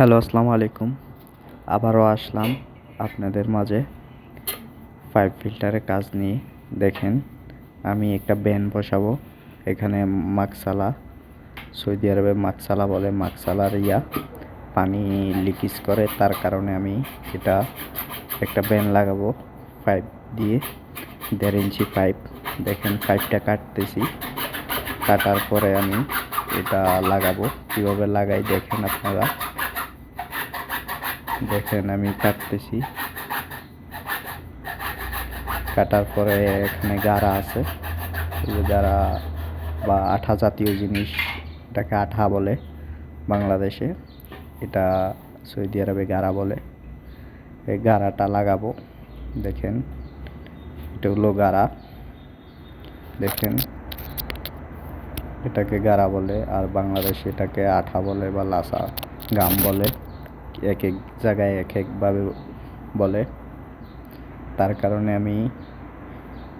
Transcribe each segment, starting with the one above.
Hello, আসসালামু আলাইকুম। আবারও আসলাম আপনাদের মাঝে পাইপ ফিল্টারের কাজ নিয়ে। দেখেন, আমি একটা ব্যান বসাবো। এখানে মাকসালা, সৌদি আরবে মাকসালা বলে, মাকসালার পানি লিকেজ করে, তার কারণে আমি এটা একটা ব্যান লাগাবো পাইপ দিয়ে, 1.5 ইঞ্চি পাইপ। দেখেন, পাইপটা কাটতেছি। কাটার পরে আমি এটা লাগাবো। কীভাবে লাগাই দেখেন আপনারা। দেখেন, আমি কাটতেছি। কাটার পরে এখানে গাড়া আছে, এই যে গাড়া বা আঠা জাতীয় জিনিস, এটাকে আঠা বলে বাংলাদেশে, এটা সৌদি আরবে গাড়া বলে। এই গাড়াটা লাগাবো। দেখেন, এটা হলো গাড়া। দেখেন, এটাকে গাড়া বলে, আর বাংলাদেশে এটাকে আঠা বলে বা লাসা গাম বলে। এক এক জায়গায় এক একভাবে বলে, তার কারণে আমি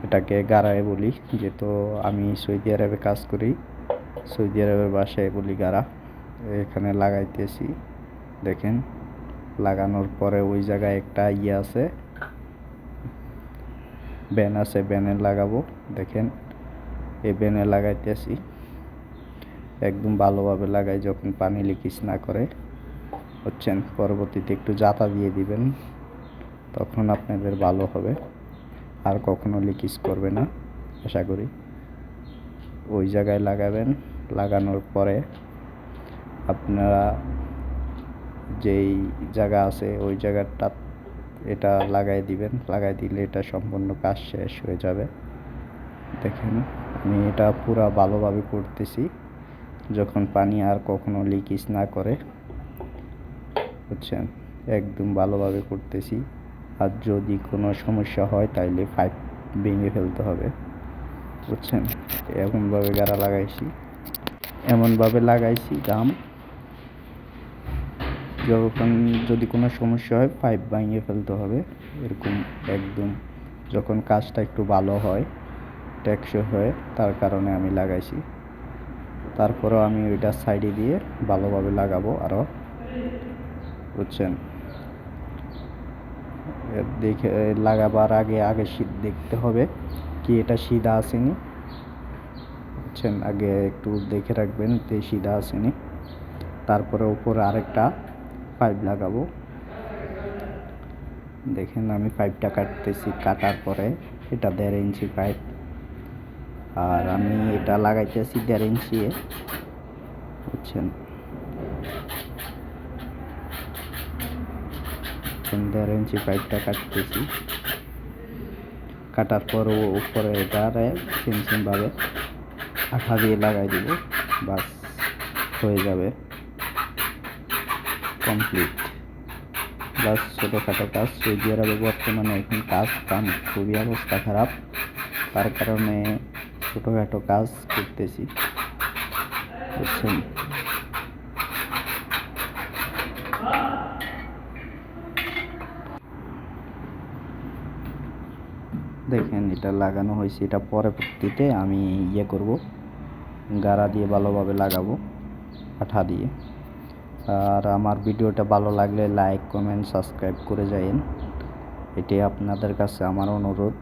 এটাকে গাড়ায় বলি। যেহেতু আমি সৌদি আরবে কাজ করি, সৌদি আরবের ভাষায় বলি গাড়া। এখানে লাগাইতেছি। দেখেন, লাগানোর পরে ওই জায়গায় একটা আছে, ব্যান আছে, ব্যানে লাগাবো। দেখেন, এই ব্যানে লাগাইতেছি। একদম ভালোভাবে লাগাই, যখন পানি লিকেজ না করে, বুঝছেন। পরবর্তীতে একটু জাতা দিয়ে দিবেন, তখন আপনাদের ভালো হবে, আর কখনো লিকেজ করবে না আশা করি। ওই জায়গায় লাগাবেন। লাগানোর পরে আপনারা যেই জায়গা আছে ওই জায়গাটা এটা লাগাই দিবেন। লাগাই দিলে এটা সম্পূর্ণ কাজ শেষ হয়ে যাবে। দেখেন, আমি এটা পুরা ভালোভাবে করতেছি, যখন পানি আর কখনো লিকেজ না করে, বুঝছেন। একদম ভালোভাবে করতেছি। আর যদি কোনো সমস্যা হয় তাইলে পাইপ ভেঙে ফেলতে হবে, বুঝছেন। এমনভাবে গাড়া লাগাইছি, এমনভাবে লাগাইছি গাম, যখন যদি কোনো সমস্যা হয় পাইপ ভেঙে ফেলতে হবে এরকম। একদম যখন কাজটা একটু ভালো হয়, টেকসই হয়, তার কারণে আমি লাগাইছি। তারপরেও আমি ওইটা সাইডে দিয়ে ভালোভাবে লাগাবো আরও, বুঝছেন। দেখে লাগাবার আগে দেখতে হবে কি এটা সিধা আসেনি, বুঝছেন। আগে একটু দেখে রাখবেন যে সিধা আসেনি। তারপরে উপরে আরেকটা পাইপ লাগাবো। দেখেন, আমি পাইপটা কাটতেছি। কাটার পরে এটা 1.5 ইঞ্চি পাইপ, আর আমি এটা লাগাইতেছি 1.5 ইঞ্চি, বুঝছেন। 1.5 ইঞ্চি পাইপটা কাটতেছি। কাটার পর উপরে এটারে সিমভাবে আঠা দিয়ে লাগাই দিব, বাস হয়ে যাবে, কমপ্লিট। বাস, ছোটোখাটো কাজ। সৌদি আরবে বর্তমানে এখন কাম খুবই অবস্থা খারাপ, তার কারণে ছোটোখাটো কাজ করতেছি, বুঝছেন। দেখেন, এটা লাগানো হয়েছে। এটা পরবর্তীতে আমি করব, গাড়া দিয়ে ভালোভাবে লাগাবো আঠা দিয়ে। আর আমার ভিডিওটা ভালো লাগলে লাইক, কমেন্ট, সাবস্ক্রাইব করে যাইন, এটাই আপনাদের কাছে আমার অনুরোধ।